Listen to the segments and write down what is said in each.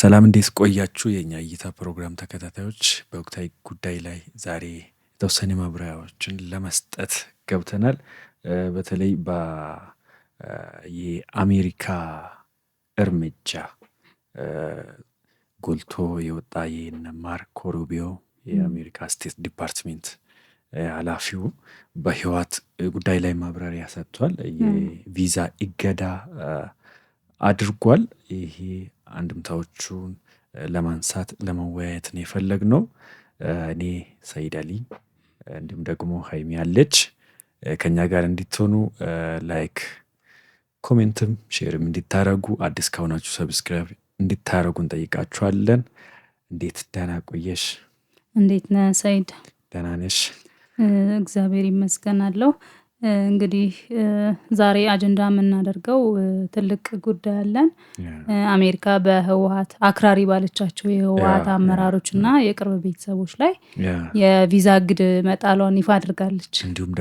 ሰላም እንዴት ቆያችሁ? የኛ እይታ ፕሮግራም ተከታታዮች በወቅታዊ ጉዳይ ላይ ዛሬ የተወሰነ ማብራሪያዎችን ለመስጠት ገብተናል። በተለይ የአሜሪካ እርምጃ ጎልቶ የወጣ የነ ማርኮ ሩቢዮ የአሜሪካ ስቴት ዲፓርትሜንት ኃላፊው በህወሓት ጉዳይ ላይ ማብራሪያ ሰጥቷል። የቪዛ እገዳ አድርጓል። ይሄ አንድምታዎቹን ለማንሳት ለመወያየት ነው የፈለግነው። እኔ ሰይድ አሊ እንዲሁም ደግሞ ሀይሚ አለች። ከኛ ጋር እንድትሆኑ ላይክ ኮሜንትም ሼርም እንድታረጉ አዲስ ከሆናችሁ ሰብስክራይብ እንድታረጉ እንጠይቃችኋለን። እንዴት ደህና ቆየሽ? እንዴት ነህ ሰይድ? ደህና ነሽ? እግዚአብሔር ይመስገን አለሁ። እንግዲህ ዛሬ አጀንዳ የምናደርገው ትልቅ ጉዳይ አለን። አሜሪካ በህወሓት አክራሪ ባለቻቸው የህወሓት አመራሮች እና የቅርብ ቤተሰቦች ላይ የቪዛ እግድ መጣሏን ይፋ አድርጋለች። እንዲሁም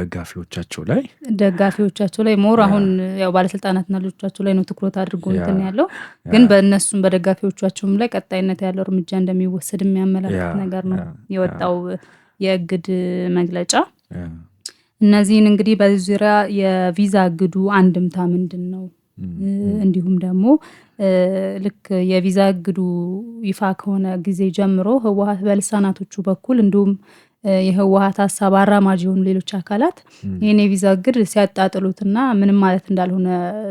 ደጋፊዎቻቸው ላይ ሞር አሁን ያው ባለስልጣናትና ልጆቻቸው ላይ ነው ትኩረት አድርጎ እንትን ያለው፣ ግን በእነሱም በደጋፊዎቻቸውም ላይ ቀጣይነት ያለው እርምጃ እንደሚወሰድ የሚያመላክት ነገር ነው የወጣው የእግድ መግለጫ። እነዚህን እንግዲህ በዚህ ዙሪያ የቪዛ እግዱ አንድምታ ምንድን ነው? እንዲሁም ደግሞ ልክ የቪዛ እግዱ ይፋ ከሆነ ጊዜ ጀምሮ ህወሓት በልሳናቶቹ በኩል እንዲሁም የህወሓት ሀሳብ አራማጅ የሆኑ ሌሎች አካላት ይህን የቪዛ እግድ ሲያጣጥሉትና ምንም ማለት እንዳልሆነ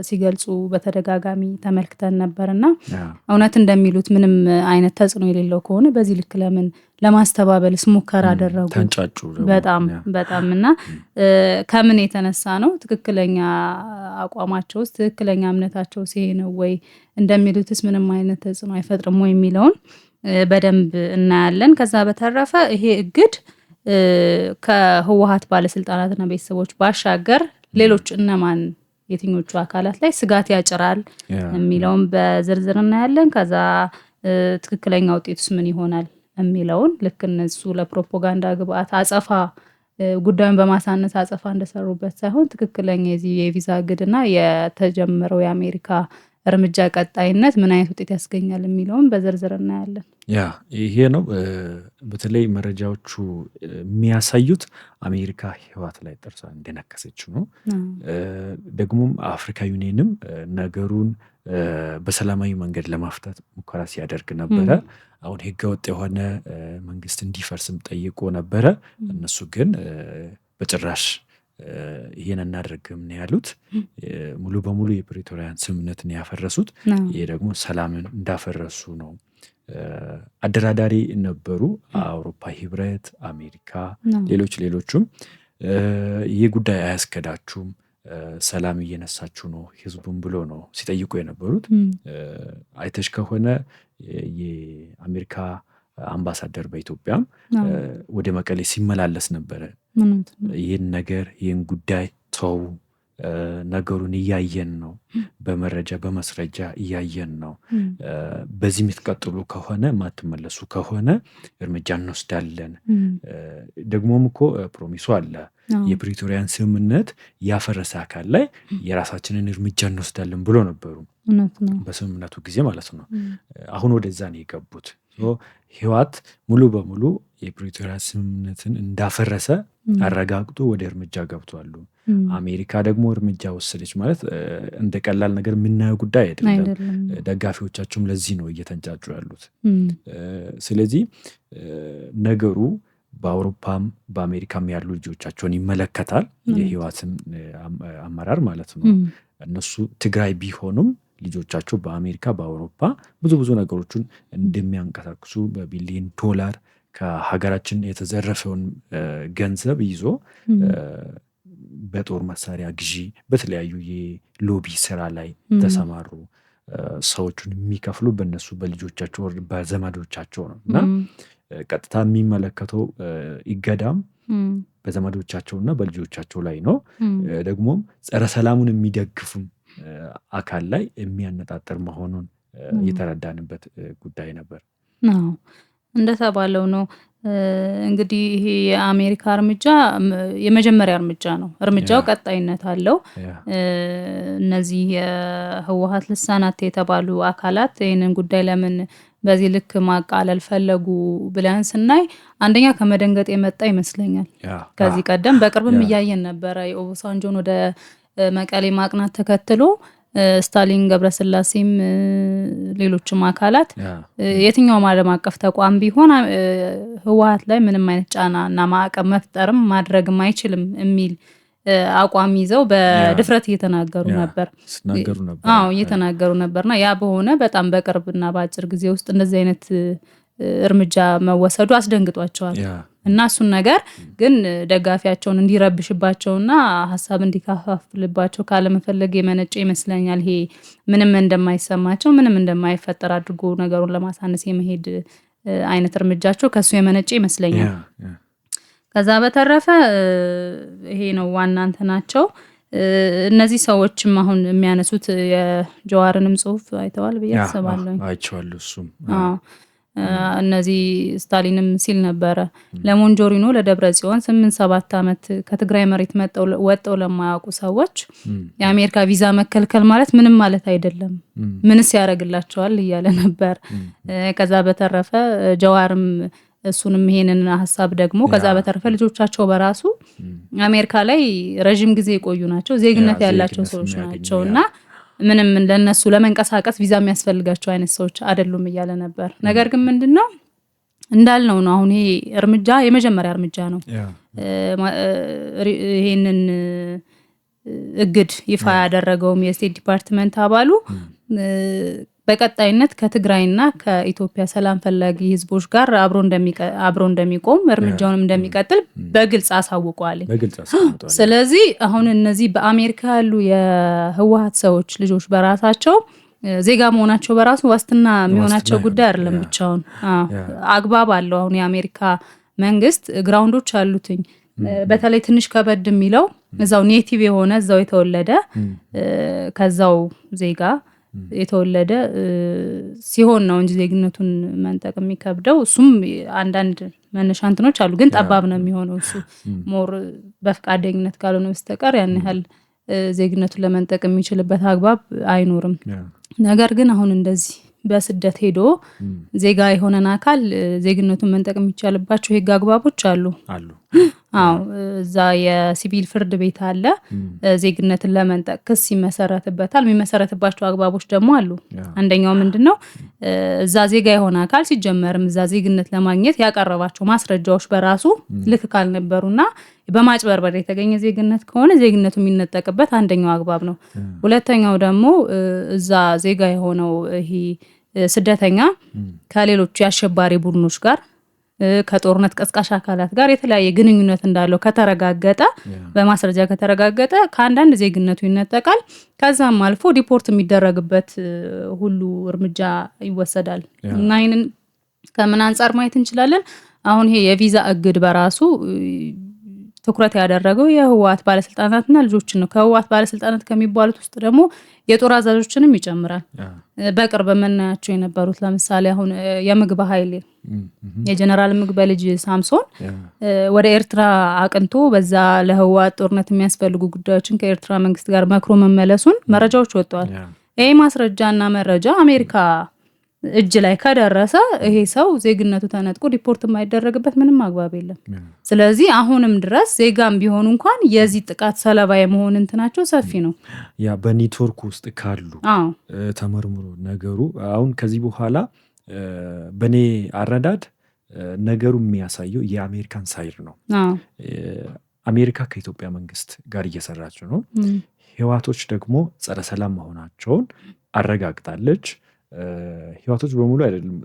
ሲገልጹ በተደጋጋሚ ተመልክተን ነበርና እውነት እንደሚሉት ምንም አይነት ተጽዕኖ የሌለው ከሆነ በዚህ ልክ ለምን ለማስተባበልስ ሙከራ አደረጉ? ተንጫጩ በጣም እና ከምን የተነሳ ነው? ትክክለኛ አቋማቸው ውስጥ ትክክለኛ እምነታቸው ይሄ ነው ወይ? እንደሚሉትስ ምንም አይነት ተጽዕኖ አይፈጥርም ወይ የሚለውን በደንብ እናያለን። ከዛ በተረፈ ይሄ እግድ ከህወሓት ባለስልጣናትና ቤተሰቦች ባሻገር ሌሎች እነማን የትኞቹ አካላት ላይ ስጋት ያጭራል የሚለውን በዝርዝር እናያለን። ከዛ ትክክለኛ ውጤቱስ ምን ይሆናል የሚለውን ልክ እነሱ ለፕሮፓጋንዳ ግብአት አጸፋ ጉዳዩን በማሳነስ አጸፋ እንደሰሩበት ሳይሆን ትክክለኛ የዚህ የቪዛ እግድና የተጀመረው የአሜሪካ እርምጃ ቀጣይነት ምን አይነት ውጤት ያስገኛል የሚለውን በዝርዝር እናያለን። ይሄ ነው በተለይ መረጃዎቹ የሚያሳዩት አሜሪካ ህወሓት ላይ ጥርሷ እንደነከሰች ነው። ደግሞም አፍሪካ ዩኒየንም ነገሩን በሰላማዊ መንገድ ለማፍታት ሙከራ ሲያደርግ ነበረ። አሁን ህገወጥ የሆነ መንግስት እንዲፈርስም ጠይቆ ነበረ። እነሱ ግን በጭራሽ ይሄን እናደርግም ነው ያሉት። ሙሉ በሙሉ የፕሪቶሪያን ስምምነትን ያፈረሱት። ይሄ ደግሞ ሰላምን እንዳፈረሱ ነው። አደራዳሪ ነበሩ አውሮፓ ህብረት፣ አሜሪካ፣ ሌሎችም ይህ ጉዳይ አያስከዳችሁም፣ ሰላም እየነሳችሁ ነው ህዝቡን ብሎ ነው ሲጠይቁ የነበሩት። አይተሽ ከሆነ የአሜሪካ አምባሳደር በኢትዮጵያም ወደ መቀሌ ሲመላለስ ነበረ። ይህን ጉዳይ ተው፣ ነገሩን እያየን ነው፣ በመረጃ በመስረጃ እያየን ነው። በዚህ የምትቀጥሉ ከሆነ ማትመለሱ ከሆነ እርምጃ እንወስዳለን። ደግሞም እኮ ፕሮሚሱ አለ፣ የፕሪቶሪያን ስምምነት ያፈረሰ አካል ላይ የራሳችንን እርምጃ እንወስዳለን ብሎ ነበሩ በስምምነቱ ጊዜ ማለት ነው። አሁን ወደዛ ነው የገቡት። ህወሓት ሙሉ በሙሉ የፕሪቶሪያ ስምምነትን እንዳፈረሰ አረጋግጦ ወደ እርምጃ ገብቷሉ። አሜሪካ ደግሞ እርምጃ ወሰደች ማለት እንደ ቀላል ነገር የምናየው ጉዳይ አይደለም። ደጋፊዎቻቸውም ለዚህ ነው እየተንጫጩ ያሉት። ስለዚህ ነገሩ በአውሮፓም በአሜሪካም ያሉ ልጆቻቸውን ይመለከታል፣ የህወሓትን አመራር ማለት ነው። እነሱ ትግራይ ቢሆኑም ልጆቻቸው በአሜሪካ በአውሮፓ ብዙ ነገሮችን እንደሚያንቀሳቅሱ በቢሊዮን ዶላር ከሀገራችን የተዘረፈውን ገንዘብ ይዞ በጦር መሳሪያ ግዢ በተለያዩ የሎቢ ስራ ላይ ተሰማሩ ሰዎችን የሚከፍሉ በእነሱ በልጆቻቸው በዘመዶቻቸው ነው እና ቀጥታ የሚመለከተው ይገዳም በዘመዶቻቸውና በልጆቻቸው ላይ ነው። ደግሞም ጸረ ሰላሙን የሚደግፉም አካል ላይ የሚያነጣጥር መሆኑን የተረዳንበት ጉዳይ ነበር። እንደተባለው ነው እንግዲህ ይሄ የአሜሪካ እርምጃ የመጀመሪያ እርምጃ ነው። እርምጃው ቀጣይነት አለው። እነዚህ የህወሓት ልሳናት የተባሉ አካላት ይህንን ጉዳይ ለምን በዚህ ልክ ማቃለል ፈለጉ ብለን ስናይ አንደኛ ከመደንገጥ የመጣ ይመስለኛል። ከዚህ ቀደም በቅርብም እያየን ነበረ የኦባሳንጆን ወደ መቀሌ ማቅናት ተከትሎ ስታሊን ገብረስላሴም ሌሎችም አካላት የትኛውም ዓለም አቀፍ ተቋም ቢሆን ህወሓት ላይ ምንም አይነት ጫና እና ማዕቀብ መፍጠርም ማድረግም አይችልም የሚል አቋም ይዘው በድፍረት እየተናገሩ ነበር። እየተናገሩ ነበርና ያ በሆነ በጣም በቅርብና በአጭር ጊዜ ውስጥ እንደዚህ አይነት እርምጃ መወሰዱ አስደንግጧቸዋል። እና እሱን ነገር ግን ደጋፊያቸውን እንዲረብሽባቸውና ሀሳብ እንዲካፋፍልባቸው ካለመፈለግ የመነጨ ይመስለኛል። ይሄ ምንም እንደማይሰማቸው ምንም እንደማይፈጠር አድርጎ ነገሩን ለማሳነስ የመሄድ አይነት እርምጃቸው ከሱ የመነጨ ይመስለኛል። ከዛ በተረፈ ይሄ ነው ዋና እንትናቸው። እነዚህ ሰዎችም አሁን የሚያነሱት የጀዋርንም ጽሁፍ አይተዋል ብዬ አስባለሁ። አይቼዋለሁ እሱም እነዚህ ስታሊንም ሲል ነበረ ለሞንጆሪኖ ለደብረ ጽዮን 8-7 ዓመት ከትግራይ መሬት ወጥተው ለማያውቁ ሰዎች የአሜሪካ ቪዛ መከልከል ማለት ምንም ማለት አይደለም፣ ምንስ ያደርግላቸዋል እያለ ነበር። ከዛ በተረፈ ጀዋርም እሱንም ይሄንን ሀሳብ ደግሞ ከዛ በተረፈ ልጆቻቸው በራሱ አሜሪካ ላይ ረጅም ጊዜ የቆዩ ናቸው፣ ዜግነት ያላቸው ሰዎች ናቸው እና ምንም ለነሱ ለመንቀሳቀስ ቪዛ የሚያስፈልጋቸው አይነት ሰዎች አይደሉም እያለ ነበር። ነገር ግን ምንድነው እንዳልነው ነው አሁን ይሄ እርምጃ የመጀመሪያ እርምጃ ነው። ይሄንን እግድ ይፋ ያደረገውም የስቴት ዲፓርትመንት አባሉ በቀጣይነት ከትግራይና ከኢትዮጵያ ሰላም ፈላጊ ህዝቦች ጋር አብሮ እንደሚቆም እርምጃውንም እንደሚቀጥል በግልጽ አሳውቋል። ስለዚህ አሁን እነዚህ በአሜሪካ ያሉ የህወሓት ሰዎች ልጆች በራሳቸው ዜጋ መሆናቸው በራሱ ዋስትና የሚሆናቸው ጉዳይ አይደለም ብቻውን። አግባብ አለው። አሁን የአሜሪካ መንግስት ግራውንዶች አሉትኝ። በተለይ ትንሽ ከበድ የሚለው እዛው ኔቲቭ የሆነ እዛው የተወለደ ከዛው ዜጋ የተወለደ ሲሆን ነው እንጂ ዜግነቱን መንጠቅ የሚከብደው። እሱም አንዳንድ መነሻ እንትኖች አሉ፣ ግን ጠባብ ነው የሚሆነው እሱ ሞር በፍቃደኝነት ካልሆነ በስተቀር ያን ያህል ዜግነቱን ለመንጠቅ የሚችልበት አግባብ አይኖርም። ነገር ግን አሁን እንደዚህ በስደት ሄዶ ዜጋ የሆነን አካል ዜግነቱን መንጠቅ የሚቻልባቸው የህግ አግባቦች አሉ። እዛ የሲቪል ፍርድ ቤት አለ። ዜግነትን ለመንጠቅ ክስ ይመሰረትበታል። የሚመሰረትባቸው አግባቦች ደግሞ አሉ። አንደኛው ምንድነው? እዛ ዜጋ የሆነ አካል ሲጀመርም እዛ ዜግነት ለማግኘት ያቀረባቸው ማስረጃዎች በራሱ ልክ ካልነበሩና በማጭበርበር የተገኘ ዜግነት ከሆነ ዜግነቱ የሚነጠቅበት አንደኛው አግባብ ነው። ሁለተኛው ደግሞ እዛ ዜጋ የሆነው ይሄ ስደተኛ ከሌሎች የአሸባሪ ቡድኖች ጋር ከጦርነት ቀስቃሽ አካላት ጋር የተለያየ ግንኙነት እንዳለው ከተረጋገጠ በማስረጃ ከተረጋገጠ ከአንዳንድ ዜግነቱ ይነጠቃል። ከዛም አልፎ ዲፖርት የሚደረግበት ሁሉ እርምጃ ይወሰዳል። እና ይህንን ከምን አንጻር ማየት እንችላለን? አሁን ይሄ የቪዛ እግድ በራሱ ትኩረት ያደረገው የህወሓት ባለስልጣናትና ልጆችን ነው። ከህወሓት ባለስልጣናት ከሚባሉት ውስጥ ደግሞ የጦር አዛዦችንም ይጨምራል። በቅርብ የምናያቸው የነበሩት ለምሳሌ አሁን የምግብ ኃይል የጀነራል ምግበ ልጅ ሳምሶን ወደ ኤርትራ አቅንቶ በዛ ለህወሓት ጦርነት የሚያስፈልጉ ጉዳዮችን ከኤርትራ መንግስት ጋር መክሮ መመለሱን መረጃዎች ወጥተዋል። ይሄ ማስረጃና መረጃ አሜሪካ እጅ ላይ ከደረሰ ይሄ ሰው ዜግነቱ ተነጥቆ ዲፖርት የማይደረግበት ምንም አግባብ የለም። ስለዚህ አሁንም ድረስ ዜጋም ቢሆኑ እንኳን የዚህ ጥቃት ሰለባ የመሆን እንትናቸው ሰፊ ነው። ያ በኔትወርክ ውስጥ ካሉ ተመርምሮ ነገሩ አሁን ከዚህ በኋላ በኔ አረዳድ ነገሩ የሚያሳየው የአሜሪካን ሳይድ ነው። አሜሪካ ከኢትዮጵያ መንግስት ጋር እየሰራች ነው። ህወሓቶች ደግሞ ጸረ ሰላም መሆናቸውን አረጋግጣለች። ህወሓቶች በሙሉ አይደለም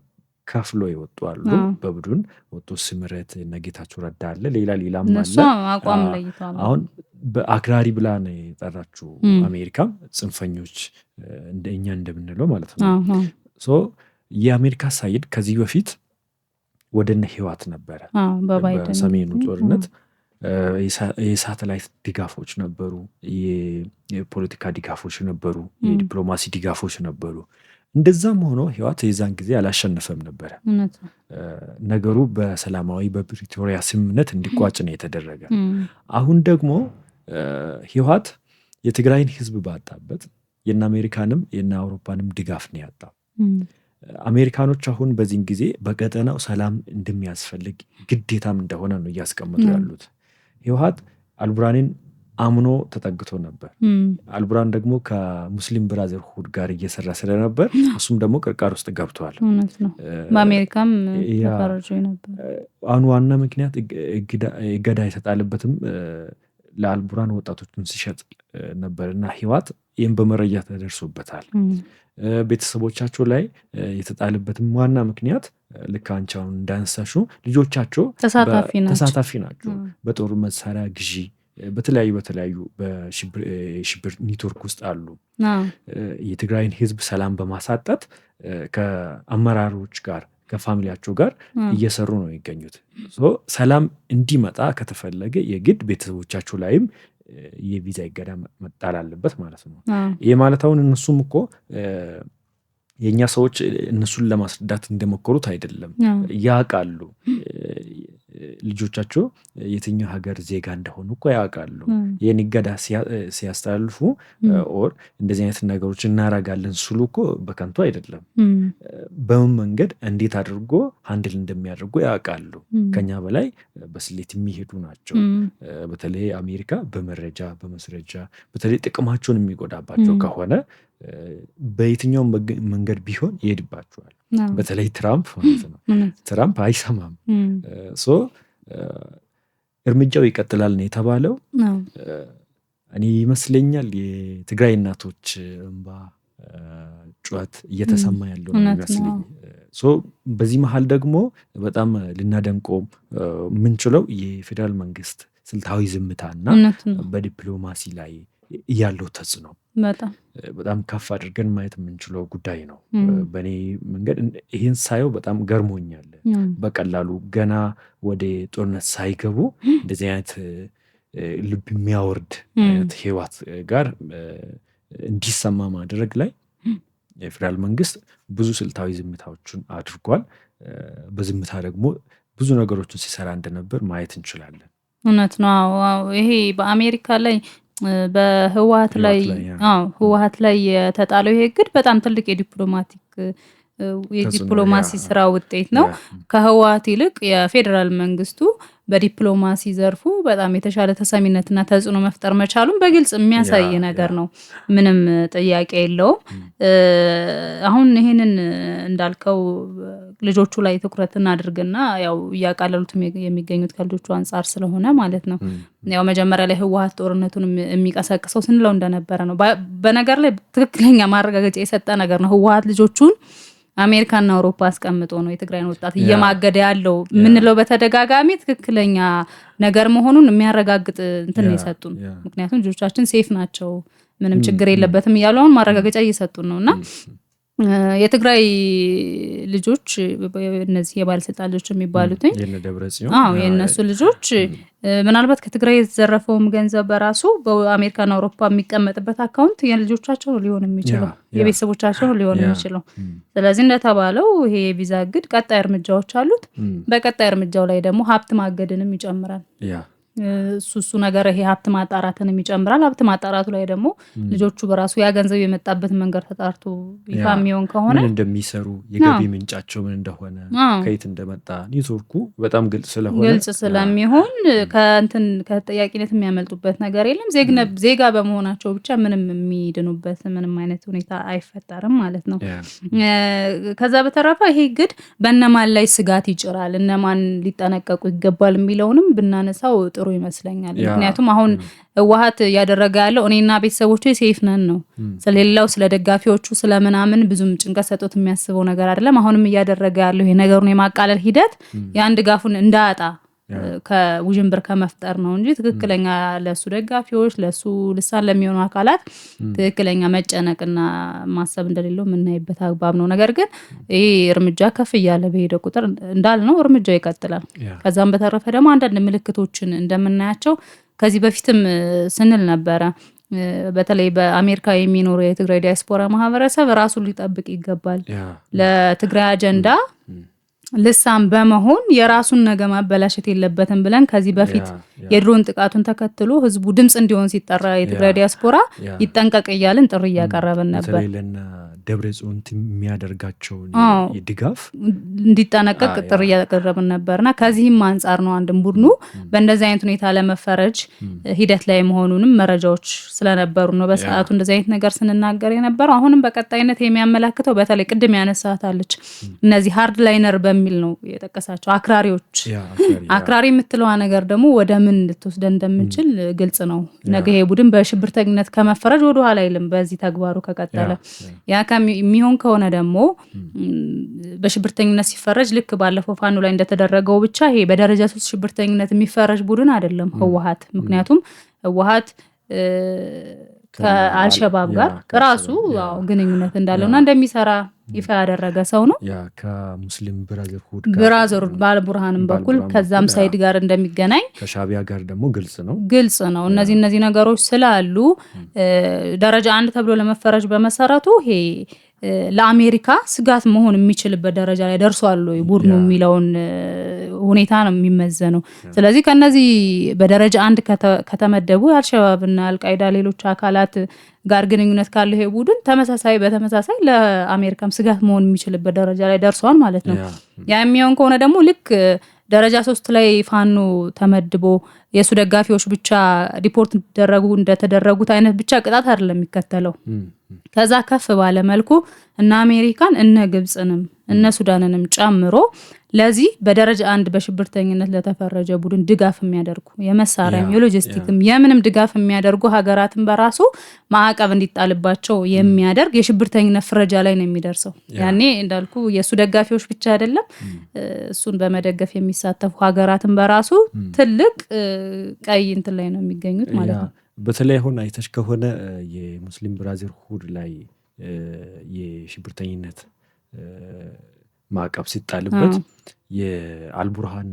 ከፍሎ ይወጡ አሉ። በቡድን ወጡ። ስምረት ነጌታቸው ረዳ አለ፣ ሌላም አለ። አሁን በአክራሪ ብላ ነው የጠራችው አሜሪካም ጽንፈኞች እንደኛ እንደምንለው ማለት ነው። ሶ የአሜሪካ ሳይድ ከዚህ በፊት ወደነ ህወሓት ነበረ። በሰሜኑ ጦርነት የሳተላይት ድጋፎች ነበሩ፣ የፖለቲካ ድጋፎች ነበሩ፣ የዲፕሎማሲ ድጋፎች ነበሩ። እንደዛም ሆኖ ህወሓት የዛን ጊዜ አላሸነፈም ነበረ። ነገሩ በሰላማዊ በፕሪቶሪያ ስምምነት እንዲቋጭ ነው የተደረገ። አሁን ደግሞ ህወሓት የትግራይን ህዝብ ባጣበት የነ አሜሪካንም የነ አውሮፓንም ድጋፍ ነው ያጣው። አሜሪካኖች አሁን በዚህን ጊዜ በቀጠናው ሰላም እንደሚያስፈልግ ግዴታም እንደሆነ ነው እያስቀመጡ ያሉት። ህወሓት አልቡርሃንን አምኖ ተጠግቶ ነበር። አልቡርሃን ደግሞ ከሙስሊም ብራዘርሁድ ጋር እየሰራ ስለነበር እሱም ደግሞ ቅርቃር ውስጥ ገብተዋል። በአሜሪካም ተፈርጆ ነበር። አሁን ዋና ምክንያት እገዳ የተጣለበትም ለአልቡርሃን ወጣቶችን ሲሸጥ ነበር እና ህወሓት ይህም በመረጃ ተደርሶበታል። ቤተሰቦቻቸው ላይ የተጣለበትም ዋና ምክንያት ልክ አንቺ አሁን እንዳነሳሽው ልጆቻቸው ተሳታፊ ናቸው በጦር መሳሪያ ግዢ በተለያዩ በሽብር ኔትወርክ ውስጥ አሉ። የትግራይን ህዝብ ሰላም በማሳጣት ከአመራሮች ጋር ከፋሚሊያቸው ጋር እየሰሩ ነው የሚገኙት። ሰላም እንዲመጣ ከተፈለገ የግድ ቤተሰቦቻቸው ላይም የቪዛ እገዳ መጣል አለበት ማለት ነው። ይህ ማለት አሁን እነሱም እኮ የእኛ ሰዎች እነሱን ለማስረዳት እንደሞከሩት አይደለም፣ ያውቃሉ። ልጆቻቸው የትኛው ሀገር ዜጋ እንደሆኑ እኮ ያውቃሉ። ይህን እገዳ ሲያስተላልፉ ኦር እንደዚህ አይነት ነገሮች እናረጋለን ስሉ እኮ በከንቱ አይደለም። በምን መንገድ እንዴት አድርጎ ሀንድል እንደሚያደርጉ ያውቃሉ። ከኛ በላይ በስሌት የሚሄዱ ናቸው። በተለይ አሜሪካ በመረጃ በመስረጃ በተለይ ጥቅማቸውን የሚጎዳባቸው ከሆነ በየትኛውም መንገድ ቢሆን ይሄድባቸዋል። በተለይ ትራምፕ ማለት ነው። ትራምፕ አይሰማም። እርምጃው ይቀጥላል ነው የተባለው። እኔ ይመስለኛል የትግራይ እናቶች እንባ ጩኸት እየተሰማ ያለው ነው ይመስለኝ። በዚህ መሀል ደግሞ በጣም ልናደንቀው የምንችለው የፌዴራል መንግስት ስልታዊ ዝምታና በዲፕሎማሲ ላይ ያለው ተጽዕኖ በጣም ከፍ አድርገን ማየት የምንችለው ጉዳይ ነው። በእኔ መንገድ ይህን ሳየው በጣም ገርሞኛል። በቀላሉ ገና ወደ ጦርነት ሳይገቡ እንደዚህ አይነት ልብ የሚያወርድ አይነት ህወሓት ጋር እንዲሰማ ማድረግ ላይ የፌዴራል መንግስት ብዙ ስልታዊ ዝምታዎችን አድርጓል። በዝምታ ደግሞ ብዙ ነገሮችን ሲሰራ እንደነበር ማየት እንችላለን። እውነት ነው። ይሄ በአሜሪካ ላይ በህወሓት ላይ የተጣለው ይሄ እግድ በጣም ትልቅ የዲፕሎማሲ ስራ ውጤት ነው። ከህወሓት ይልቅ የፌዴራል መንግስቱ በዲፕሎማሲ ዘርፉ በጣም የተሻለ ተሰሚነትና ተጽዕኖ መፍጠር መቻሉን በግልጽ የሚያሳይ ነገር ነው። ምንም ጥያቄ የለውም። አሁን ይሄንን እንዳልከው ልጆቹ ላይ ትኩረት እናድርግና ያው እያቃለሉት የሚገኙት ከልጆቹ አንጻር ስለሆነ ማለት ነው። ያው መጀመሪያ ላይ ህወሓት ጦርነቱን የሚቀሰቅሰው ስንለው እንደነበረ ነው። በነገር ላይ ትክክለኛ ማረጋገጫ የሰጠ ነገር ነው። ህወሓት ልጆቹን አሜሪካና አውሮፓ አስቀምጦ ነው የትግራይን ወጣት እየማገደ ያለው ምንለው በተደጋጋሚ ትክክለኛ ነገር መሆኑን የሚያረጋግጥ እንትን የሰጡን። ምክንያቱም ልጆቻችን ሴፍ ናቸው፣ ምንም ችግር የለበትም እያሉ አሁን ማረጋገጫ እየሰጡን ነውና የትግራይ ልጆች እነዚህ የባለስልጣን ልጆች የሚባሉትኝ የእነሱ ልጆች ምናልባት ከትግራይ የተዘረፈውም ገንዘብ በራሱ በአሜሪካና አውሮፓ የሚቀመጥበት አካውንት የልጆቻቸው ሊሆን የሚችለው የቤተሰቦቻቸው ሊሆን የሚችለው። ስለዚህ እንደተባለው ይሄ የቪዛ እግድ ቀጣይ እርምጃዎች አሉት። በቀጣይ እርምጃው ላይ ደግሞ ሀብት ማገድንም ይጨምራል። እሱ ነገር ይሄ ሀብት ማጣራትንም ይጨምራል። ሀብት ማጣራቱ ላይ ደግሞ ልጆቹ በራሱ ያ ገንዘብ የመጣበት መንገድ ተጣርቶ ይፋ የሚሆን ከሆነ ምን እንደሚሰሩ የገቢ ምንጫቸው ምን እንደሆነ ከየት እንደመጣ ኔትወርኩ በጣም ግልጽ ስለሚሆን ከተጠያቂነት የሚያመልጡበት ነገር የለም። ዜጋ በመሆናቸው ብቻ ምንም የሚድኑበት ምንም አይነት ሁኔታ አይፈጠርም ማለት ነው። ከዛ በተረፈ ይሄ እግድ በእነማን ላይ ስጋት ይጭራል፣ እነማን ሊጠነቀቁ ይገባል የሚለውንም ብናነሳው ጥሩ ይመስለኛል። ምክንያቱም አሁን ህወሓት እያደረገ ያለው እኔና ቤተሰቦቼ ሴፍ ነን ነው። ስለሌላው ስለ ደጋፊዎቹ ስለምናምን ብዙም ጭንቀት ሰጥቶት የሚያስበው ነገር አይደለም። አሁንም እያደረገ ያለው የነገሩን የማቃለል ሂደት ያን ድጋፉን እንዳያጣ ከውዥንብር ከመፍጠር ነው እንጂ ትክክለኛ ለሱ ደጋፊዎች ለሱ ልሳን ለሚሆኑ አካላት ትክክለኛ መጨነቅና ማሰብ እንደሌለው የምናይበት አግባብ ነው። ነገር ግን ይሄ እርምጃ ከፍ እያለ በሄደ ቁጥር እንዳልነው እርምጃው ይቀጥላል። ከዛም በተረፈ ደግሞ አንዳንድ ምልክቶችን እንደምናያቸው ከዚህ በፊትም ስንል ነበረ። በተለይ በአሜሪካ የሚኖሩ የትግራይ ዲያስፖራ ማህበረሰብ ራሱን ሊጠብቅ ይገባል። ለትግራይ አጀንዳ ልሳን በመሆን የራሱን ነገ ማበላሸት የለበትም ብለን ከዚህ በፊት የድሮን ጥቃቱን ተከትሎ ህዝቡ ድምጽ እንዲሆን ሲጠራ የትግራይ ዲያስፖራ ይጠንቀቅ እያልን ጥሪ እያቀረብን ነበር። ደብረጽዮን የሚያደርጋቸው ድጋፍ እንዲጠነቀቅ ጥሪ እያቀረብን ነበርና ከዚህም አንጻር ነው አንድም ቡድኑ በእንደዚህ አይነት ሁኔታ ለመፈረጅ ሂደት ላይ መሆኑንም መረጃዎች ስለነበሩ ነው በሰዓቱ እንደዚህ አይነት ነገር ስንናገር የነበረው። አሁንም በቀጣይነት የሚያመላክተው በተለይ ቅድም ያነሳታለች እነዚህ ሃርድ ላይነር በሚል ነው የጠቀሳቸው አክራሪዎች። አክራሪ የምትለዋ ነገር ደግሞ ወደ ምን ልትወስደን እንደምንችል ግልጽ ነው። ነገ ይሄ ቡድን በሽብርተኝነት ከመፈረጅ ወደ ኋላ አይልም በዚህ ተግባሩ ከቀጠለ። ያ የሚሆን ከሆነ ደግሞ በሽብርተኝነት ሲፈረጅ ልክ ባለፈው ፋኖ ላይ እንደተደረገው ብቻ ይሄ በደረጃ 3 ሽብርተኝነት የሚፈረጅ ቡድን አይደለም ህወሓት። ምክንያቱም ህወሓት ከአልሸባብ ጋር ራሱ ግንኙነት እንዳለውና እንደሚሰራ ይፋ ያደረገ ሰው ነው። ከሙስሊም ብራዘርሁድ ባለቡርሃንም በኩል ከዛም ሳይድ ጋር እንደሚገናኝ ከሻቢያ ጋር ደግሞ ግልጽ ነው። እነዚህ ነገሮች ስላሉ ደረጃ 1 ተብሎ ለመፈረጅ በመሰረቱ ይሄ ለአሜሪካ ስጋት መሆን የሚችልበት ደረጃ ላይ ደርሷል ወይ ቡድኑ የሚለውን ሁኔታ ነው የሚመዘነው። ስለዚህ ከነዚህ በደረጃ 1 ከተመደቡ አልሸባብና አልቃይዳ ሌሎች አካላት ጋር ግንኙነት ካለው ይሄ ቡድን በተመሳሳይ ለአሜሪካም ስጋት መሆን የሚችልበት ደረጃ ላይ ደርሷል ማለት ነው። ያ የሚሆን ከሆነ ደግሞ ልክ ደረጃ 3 ላይ ፋኖ ተመድቦ የሱ ደጋፊዎች ብቻ ሪፖርት እንደተደረጉት አይነት ብቻ ቅጣት አይደለም የሚከተለው። ከዛ ከፍ ባለ መልኩ እነ አሜሪካን እነ ግብጽንም እነ ሱዳንንም ጨምሮ ለዚህ በደረጃ 1 በሽብርተኝነት ለተፈረጀ ቡድን ድጋፍ የሚያደርጉ የመሳሪያም የሎጂስቲክም የምንም ድጋፍ የሚያደርጉ ሀገራትን በራሱ ማዕቀብ እንዲጣልባቸው የሚያደርግ የሽብርተኝነት ፍረጃ ላይ ነው የሚደርሰው። ያኔ እንዳልኩ የሱ ደጋፊዎች ብቻ አይደለም እሱን በመደገፍ የሚሳተፉ ሀገራትን በራሱ ትልቅ ቀይ እንትን ላይ ነው የሚገኙት ማለት ነው። በተለይ አሁን አይተሽ ከሆነ የሙስሊም ብራዘርሁድ ላይ የሽብርተኝነት ማዕቀብ ሲጣልበት የአልቡርሃን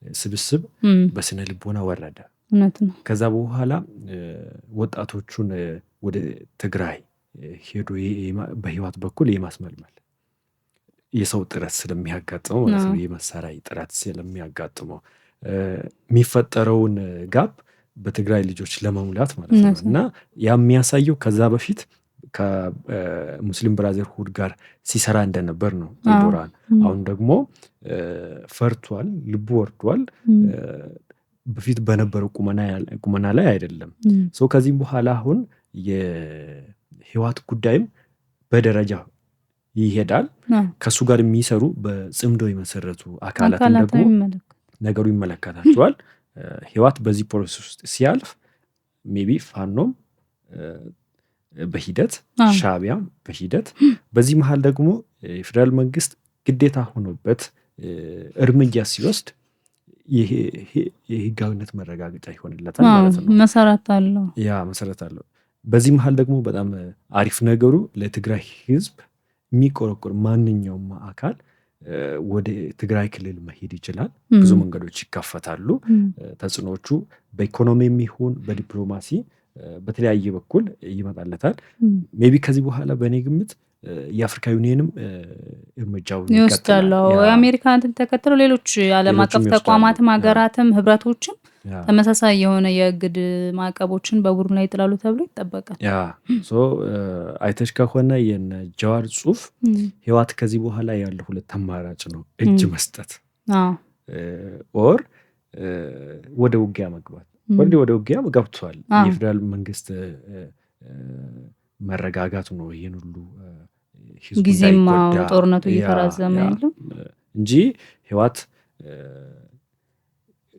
ስብስብ በስነ ልቦና ወረደ። ከዛ በኋላ ወጣቶቹን ወደ ትግራይ ሄዶ በህይወት በኩል የማስመልመል የሰው ጥረት ስለሚያጋጥመው ማለት ነው የመሳሪያ ጥረት ስለሚያጋጥመው የሚፈጠረውን ጋፕ በትግራይ ልጆች ለመሙላት ማለት ነው። እና ያ የሚያሳየው ከዛ በፊት ከሙስሊም ብራዘርሁድ ጋር ሲሰራ እንደነበር ነው አልቡርሃን። አሁን ደግሞ ፈርቷል፣ ልቡ ወርዷል። በፊት በነበረው ቁመና ላይ አይደለም። ከዚህም በኋላ አሁን የህወሓት ጉዳይም በደረጃ ይሄዳል። ከሱ ጋር የሚሰሩ በጽምዶ የመሰረቱ አካላትን ደግሞ ነገሩ ይመለከታቸዋል። ህወሓት በዚህ ፕሮሰስ ውስጥ ሲያልፍ ሜቢ ፋኖም በሂደት ሻቢያም በሂደት በዚህ መሃል ደግሞ የፌደራል መንግስት ግዴታ ሆኖበት እርምጃ ሲወስድ የህጋዊነት መረጋገጫ ይሆንለታል ማለት ነው። መሰረት አለው። በዚህ መሃል ደግሞ በጣም አሪፍ ነገሩ ለትግራይ ህዝብ የሚቆረቆር ማንኛውም አካል ወደ ትግራይ ክልል መሄድ ይችላል። ብዙ መንገዶች ይከፈታሉ። ተጽዕኖቹ በኢኮኖሚም ይሁን በዲፕሎማሲ በተለያየ በኩል ይመጣለታል። ሜቢ ከዚህ በኋላ በእኔ ግምት የአፍሪካ ዩኒየንም እርምጃውን ይወስዳሉ። የአሜሪካንን ተከትሎ ሌሎች ዓለም አቀፍ ተቋማትም ሀገራትም ህብረቶችም ተመሳሳይ የሆነ የእግድ ማዕቀቦችን በቡድኑ ላይ ይጥላሉ ተብሎ ይጠበቃል። አይተሽ ከሆነ የነ ጃዋር ጽሁፍ ህወሓት ከዚህ በኋላ ያለው 2 አማራጭ ነው። እጅ መስጠት ኦር ወደ ውጊያ መግባት። ወደ ውጊያ ገብቷል። የፌደራል መንግስት መረጋጋቱ ነው ይሄን ሁሉ ህዝቡ ጊዜማ ጦርነቱ እየተራዘመ ያለው እንጂ ህወሓት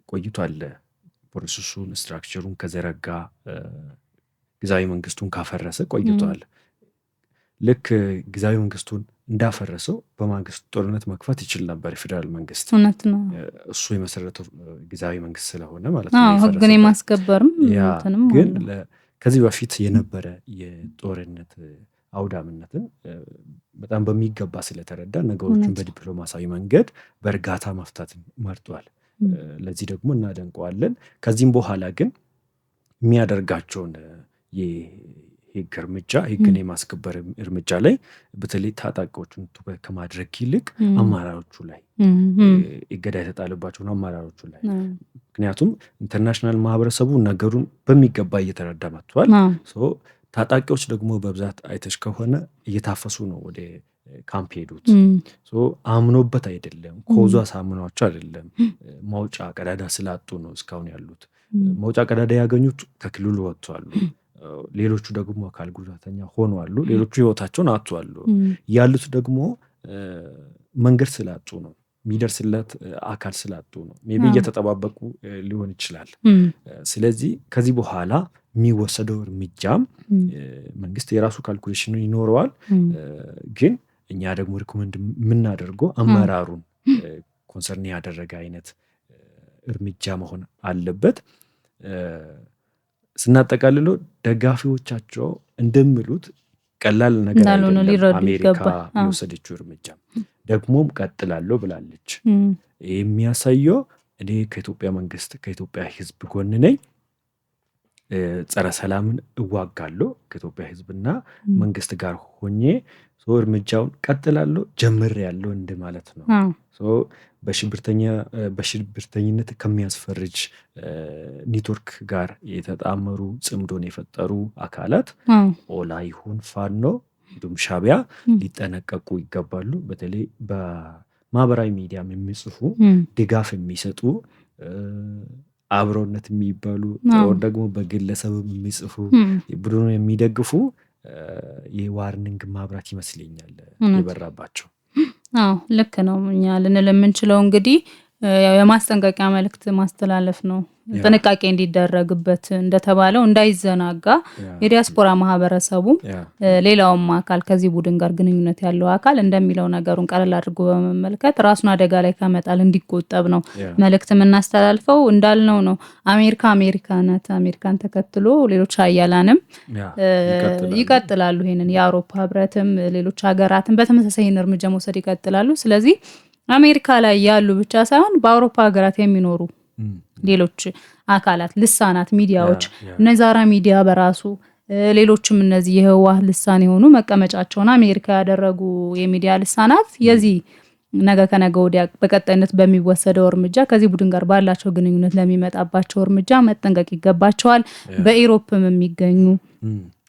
ቆይቷል። ፕሮሰሱን ስትራክቸሩን ከዘረጋ ጊዜያዊ መንግስቱን ካፈረሰ ቆይቷል። ልክ ጊዜያዊ መንግስቱን እንዳፈረሰው በማግስቱ ጦርነት መክፈት ይችል ነበር የፌደራል መንግስት። እሱ የመሰረተው ጊዜያዊ መንግስት ስለሆነ ማለት ነው። ህግን የማስከበርም ግን ከዚህ በፊት የነበረ የጦርነት አውዳምነትን በጣም በሚገባ ስለተረዳ ነገሮችን በዲፕሎማሲያዊ መንገድ በእርጋታ መፍታት መርጧል። ለዚህ ደግሞ እናደንቀዋለን። ከዚህም በኋላ ግን የሚያደርጋቸውን ህግ እርምጃ ህግን የማስከበር እርምጃ ላይ በተለይ ታጣቂዎቹን ትኩረት ከማድረግ ይልቅ አመራሮቹ ላይ እገዳ የተጣለባቸውን አመራሮቹ ላይ ምክንያቱም ኢንተርናሽናል ማህበረሰቡ ነገሩን በሚገባ እየተረዳ መጥቷል። ታጣቂዎች ደግሞ በብዛት አይተሽ ከሆነ እየታፈሱ ነው ወደ ካምፕ ሄዱት። አምኖበት አይደለም፣ ኮዙ አሳምኗቸው አይደለም፣ ማውጫ ቀዳዳ ስላጡ ነው እስካሁን ያሉት። ማውጫ ቀዳዳ ያገኙት ከክልሉ ወጥተዋል። ሌሎቹ ደግሞ አካል ጉዳተኛ ሆነዋል። ሌሎቹ ህይወታቸውን አጥተዋል። ያሉት ደግሞ መንገድ ስላጡ ነው፣ የሚደርስለት አካል ስላጡ ነው። ሜቢ እየተጠባበቁ ሊሆን ይችላል። ስለዚህ ከዚህ በኋላ የሚወሰደው እርምጃም መንግስት የራሱ ካልኩሌሽን ይኖረዋል። ግን እኛ ደግሞ ሪኮመንድ የምናደርገው አመራሩን ኮንሰርን ያደረገ አይነት እርምጃ መሆን አለበት። ስናጠቃልለው ደጋፊዎቻቸው እንደሚሉት ቀላል ነገር አይደለም። አሜሪካ የወሰደችው እርምጃ ደግሞም ቀጥላለሁ ብላለች። የሚያሳየው እኔ ከኢትዮጵያ መንግስት ከኢትዮጵያ ህዝብ ጎን ነኝ፣ ጸረ ሰላምን እዋጋለሁ ከኢትዮጵያ ህዝብና መንግስት ጋር ሆኜ እርምጃውን ቀጥላለሁ ጀምሬያለሁ እንደማለት ነው። በሽብርተኝነት ከሚያስፈርጅ ኔትወርክ ጋር የተጣመሩ ጽምዶን የፈጠሩ አካላት ኦላ ይሁን ፋኖ እንዲሁም ሻዕቢያ ሊጠነቀቁ ይገባሉ። በተለይ በማህበራዊ ሚዲያም የሚጽፉ ድጋፍ የሚሰጡ አብሮነት የሚባሉ ደግሞ በግለሰብ የሚጽፉ ቡድኑ የሚደግፉ የዋርኒንግ ማብራት ይመስለኛል የበራባቸው። ልክ ነው። እኛ ልንል የምንችለው እንግዲህ የማስጠንቀቂያ መልእክት ማስተላለፍ ነው። ጥንቃቄ እንዲደረግበት እንደተባለው እንዳይዘናጋ የዲያስፖራ ማህበረሰቡ ሌላውም አካል ከዚህ ቡድን ጋር ግንኙነት ያለው አካል እንደሚለው ነገሩን ቀለል አድርጎ በመመልከት ራሱን አደጋ ላይ ከመጣል እንዲቆጠብ ነው መልእክት የምናስተላልፈው። እንዳልነው ነው አሜሪካናት አሜሪካን ተከትሎ ሌሎች ሀያላንም ይቀጥላሉ። ይሄንን የአውሮፓ ህብረትም ሌሎች ሀገራትም በተመሳሳይ እርምጃ መውሰድ ይቀጥላሉ። ስለዚህ አሜሪካ ላይ ያሉ ብቻ ሳይሆን በአውሮፓ ሀገራት የሚኖሩ ሌሎች አካላት ልሳናት ሚዲያዎች ነዛራ ሚዲያ በራሱ ሌሎችም እነዚህ የህወሓት ልሳን የሆኑ መቀመጫቸውን አሜሪካ ያደረጉ የሚዲያ ልሳናት የዚህ ነገ ከነገ ወዲያ በቀጣይነት በሚወሰደው እርምጃ ከዚህ ቡድን ጋር ባላቸው ግንኙነት ለሚመጣባቸው እርምጃ መጠንቀቅ ይገባቸዋል። በኢሮፕም የሚገኙ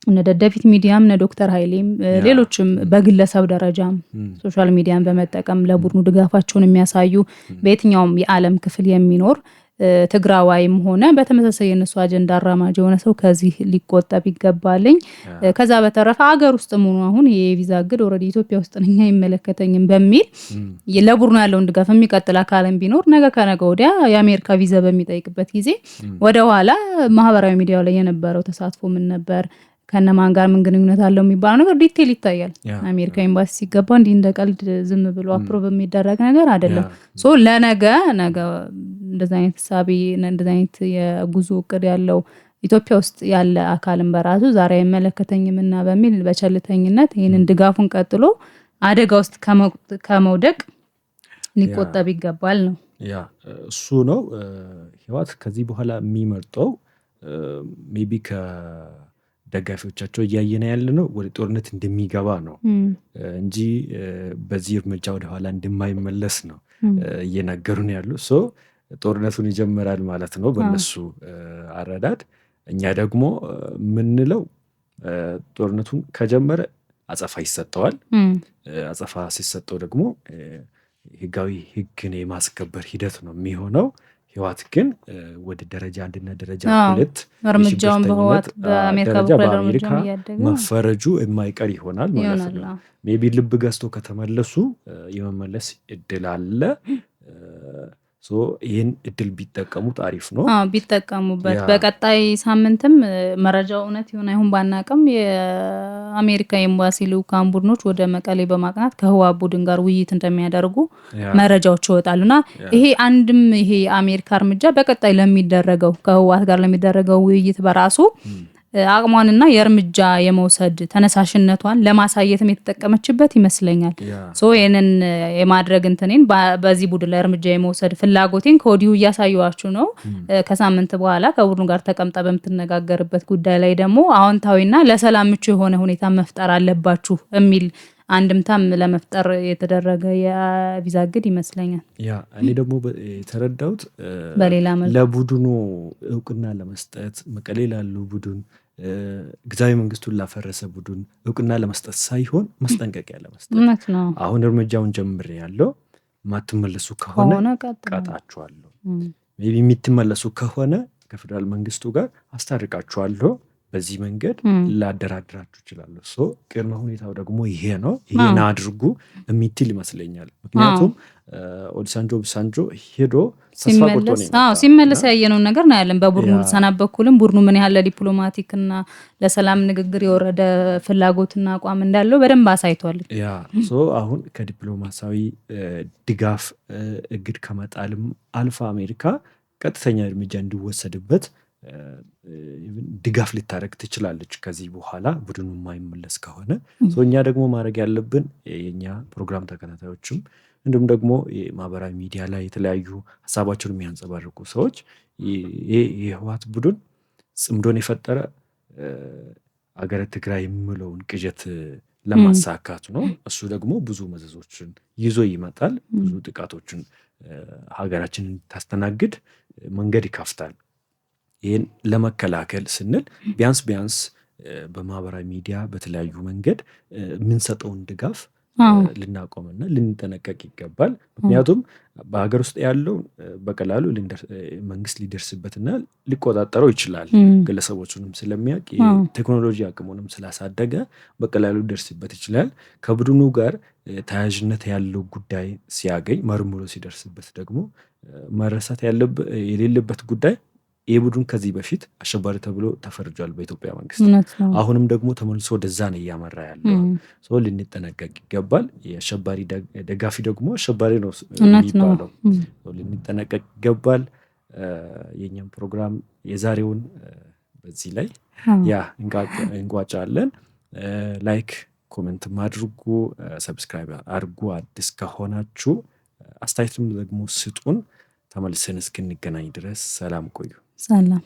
እነ ደደቢት ሚዲያም እነ ዶክተር ኃይሌም ሌሎችም በግለሰብ ደረጃም ሶሻል ሚዲያን በመጠቀም ለቡድኑ ድጋፋቸውን የሚያሳዩ በየትኛውም የዓለም ክፍል የሚኖር ትግራዋይም ሆነ በተመሳሳይ የነሱ አጀንዳ አራማጅ የሆነ ሰው ከዚህ ሊቆጠብ ይገባልኝ። ከዛ በተረፈ ሀገር ውስጥ ሆኖ አሁን የቪዛ እግድ ኦልሬዲ ኢትዮጵያ ውስጥ ነኝ አይመለከተኝም በሚል ለቡድኑ ያለውን ድጋፍ የሚቀጥል አካልም ቢኖር ነገ ከነገ ወዲያ የአሜሪካ ቪዛ በሚጠይቅበት ጊዜ ወደ ኋላ ማህበራዊ ሚዲያው ላይ የነበረው ተሳትፎ ምን ነበር፣ ከነማን ጋር ምን ግንኙነት አለው የሚባለው ነገር ዲቴል ይታያል። አሜሪካ ኤምባሲ ሲገባ እንዲህ እንደ ቀልድ ዝም ብሎ አፕሮቭ የሚደረግ ነገር አይደለም። ለነገ እንደዚህ አይነት ሳቢ እንደዚህ አይነት የጉዞ እቅድ ያለው ኢትዮጵያ ውስጥ ያለ አካልን በራሱ ዛሬ አይመለከተኝምና በሚል በቸልተኝነት ይህንን ድጋፉን ቀጥሎ አደጋ ውስጥ ከመውደቅ ሊቆጠብ ይገባል ነው። እሱ ነው ህወሓት ከዚህ በኋላ የሚመርጠው ሜቢ ደጋፊዎቻቸው እያየነ ያለ ነው ወደ ጦርነት እንደሚገባ ነው እንጂ በዚህ እርምጃ ወደ ኋላ እንደማይመለስ ነው እየነገሩን ያሉ። ጦርነቱን ይጀምራል ማለት ነው በእነሱ አረዳድ። እኛ ደግሞ ምንለው ጦርነቱን ከጀመረ አጸፋ ይሰጠዋል። አጸፋ ሲሰጠው ደግሞ ህጋዊ ህግን የማስከበር ሂደት ነው የሚሆነው። ህወሓት ግን ወደ ደረጃ 1 እና ደረጃ 2 እርምጃውን በአሜሪካ መፈረጁ የማይቀር ይሆናል ማለት ነው። ሜቢ ልብ ገዝቶ ከተመለሱ የመመለስ እድል አለ። ይህን እድል ቢጠቀሙት አሪፍ ነው። ቢጠቀሙበት። በቀጣይ ሳምንትም መረጃው እውነት ይሁን አይሁን ባናቅም የአሜሪካ ኤምባሲ ልኡካን ቡድኖች ወደ መቀሌ በማቅናት ከህወሓት ቡድን ጋር ውይይት እንደሚያደርጉ መረጃዎች ይወጣሉና ይሄ የአሜሪካ እርምጃ በቀጣይ ለሚደረገው ከህወሓት ጋር ለሚደረገው ውይይት በራሱ አቅሟንና የእርምጃ የመውሰድ ተነሳሽነቷን ለማሳየትም የተጠቀመችበት ይመስለኛል። ይህንን የማድረግ እንትኔን በዚህ ቡድን ላይ እርምጃ የመውሰድ ፍላጎቴን ከወዲሁ እያሳየኋችሁ ነው። ከሳምንት በኋላ ከቡድኑ ጋር ተቀምጣ በምትነጋገርበት ጉዳይ ላይ ደግሞ አዎንታዊና ለሰላም ምቹ የሆነ ሁኔታ መፍጠር አለባችሁ የሚል አንድምታም ለመፍጠር የተደረገ የቪዛ እግድ ይመስለኛል። እኔ ደግሞ የተረዳሁት በሌላ መልኩ ለቡድኑ እውቅና ለመስጠት መቀሌ ላሉ ቡድን ግዛዊ መንግስቱን ላፈረሰ ቡድን እውቅና ለመስጠት ሳይሆን ማስጠንቀቂያ ለመስጠት አሁን እርምጃውን ጀምሬ ያለው ማትመለሱ ከሆነ ቀጣችኋለሁ፣ የምትመለሱ ከሆነ ከፌደራል መንግስቱ ጋር አስታርቃችኋለሁ፣ በዚህ መንገድ ላደራድራችሁ እችላለሁ። ቅድመ ሁኔታው ደግሞ ይሄ ነው፣ ይሄን አድርጉ የሚትል ይመስለኛል። ምክንያቱም ኦባሳንጆ ሄዶ ሲመለስ ያየነውን ነገር ነው ያለን። በቡድኑ ሰናት በኩልም ቡድኑ ምን ያህል ለዲፕሎማቲክ እና ለሰላም ንግግር የወረደ ፍላጎትና አቋም እንዳለው በደንብ አሳይቷል። አሁን ከዲፕሎማሲያዊ ድጋፍ እግድ ከመጣልም አልፋ አሜሪካ ቀጥተኛ እርምጃ እንዲወሰድበት ድጋፍ ልታደርግ ትችላለች ከዚህ በኋላ ቡድኑ የማይመለስ ከሆነ። እኛ ደግሞ ማድረግ ያለብን የኛ ፕሮግራም ተከታታዮችም እንዲሁም ደግሞ የማህበራዊ ሚዲያ ላይ የተለያዩ ሀሳባቸውን የሚያንጸባርቁ ሰዎች የህወሓት ቡድን ጽምዶን የፈጠረ አገረ ትግራይ የሚለውን ቅዠት ለማሳካት ነው። እሱ ደግሞ ብዙ መዘዞችን ይዞ ይመጣል። ብዙ ጥቃቶችን ሀገራችንን ታስተናግድ መንገድ ይከፍታል። ይህን ለመከላከል ስንል ቢያንስ በማህበራዊ ሚዲያ በተለያዩ መንገድ የምንሰጠውን ድጋፍ ልናቆምና ልንጠነቀቅ ይገባል። ምክንያቱም በሀገር ውስጥ ያለው በቀላሉ መንግስት ሊደርስበትና ሊቆጣጠረው ይችላል። ግለሰቦቹንም ስለሚያውቅ ቴክኖሎጂ አቅሙንም ስላሳደገ በቀላሉ ሊደርስበት ይችላል። ከቡድኑ ጋር ተያያዥነት ያለው ጉዳይ ሲያገኝ መርምሮ ሲደርስበት ደግሞ መረሳት የሌለበት ጉዳይ ይህ ቡድን ከዚህ በፊት አሸባሪ ተብሎ ተፈርጇል በኢትዮጵያ መንግስት። አሁንም ደግሞ ተመልሶ ወደዛ ነው እያመራ ያለው። ልንጠነቀቅ ይገባል። የአሸባሪ ደጋፊ ደግሞ አሸባሪ ነው የሚባለው። ልንጠነቀቅ ይገባል። የኛም ፕሮግራም የዛሬውን በዚህ ላይ እንቋጫለን። ላይክ ኮሜንትም አድርጉ፣ ሰብስክራይብ አድርጉ አዲስ ከሆናችሁ፣ አስተያየትም ደግሞ ስጡን። ተመልሰን እስክንገናኝ ድረስ ሰላም ቆዩ። ሰላም።